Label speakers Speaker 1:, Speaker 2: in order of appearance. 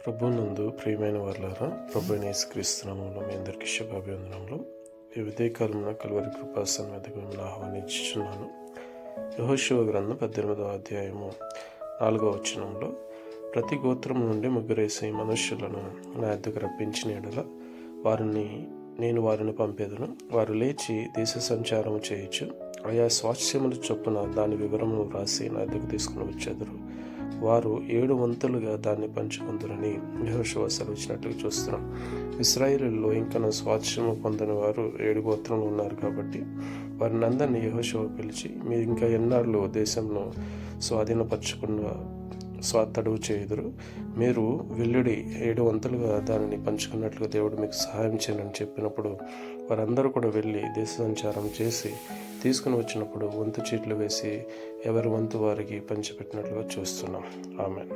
Speaker 1: ప్రభునందు ప్రియమైన వారులారా, ప్రభువైన యేసుక్రీస్తు నామములో మీ అందరికీ శుభాభివందనములు. ఈ ఉదయకాలమున కలువరి కృపా సన్నిధికి మిమ్మల్ని ఆహ్వానించుచున్నాను. యెహోషువ గ్రంథం 18వ అధ్యాయము 4వ వచనంలో, ప్రతి గోత్రం నుండి ముగ్గురేసి మనుష్యులను నా యొద్దకు రప్పించిన యెడల నేను వారిని పంపెదను. వారు లేచి దేశ సంచారము చేయొచ్చు, ఆయా స్వాస్థ్యముల చొప్పున దాని వివరమును వ్రాసి నా యొద్దకు తీసుకుని వచ్చేదరు. వారు 7 వంతులుగా దాన్ని పంచుకుందరని యెహోషువ సెలవిచ్చినట్లుగా చూస్తున్నాం. ఇశ్రాయేలులో ఇంకా స్వాస్థ్యము పొందని వారు 7 గోత్రములు ఉన్నారు కాబట్టి వారిని అందరినీ యెహోషువ పిలిచి, మీరు ఇంకా ఎన్నాళ్ళు దేశంలో స్వాతడువు చేయుదురు, మీరు వెల్లుడి 7 వంతులుగా దానిని పంచుకున్నట్లుగా దేవుడు మీకు సహాయం చేయనని చెప్పినప్పుడు వారందరూ కూడా వెళ్ళి దేశ సంచారం చేసి తీసుకుని వచ్చినప్పుడు వంతు చీట్లు వేసి ఎవరి వంతు వారికి పంచిపెట్టినట్లుగా చూస్తున్నాం. ఆమేన్.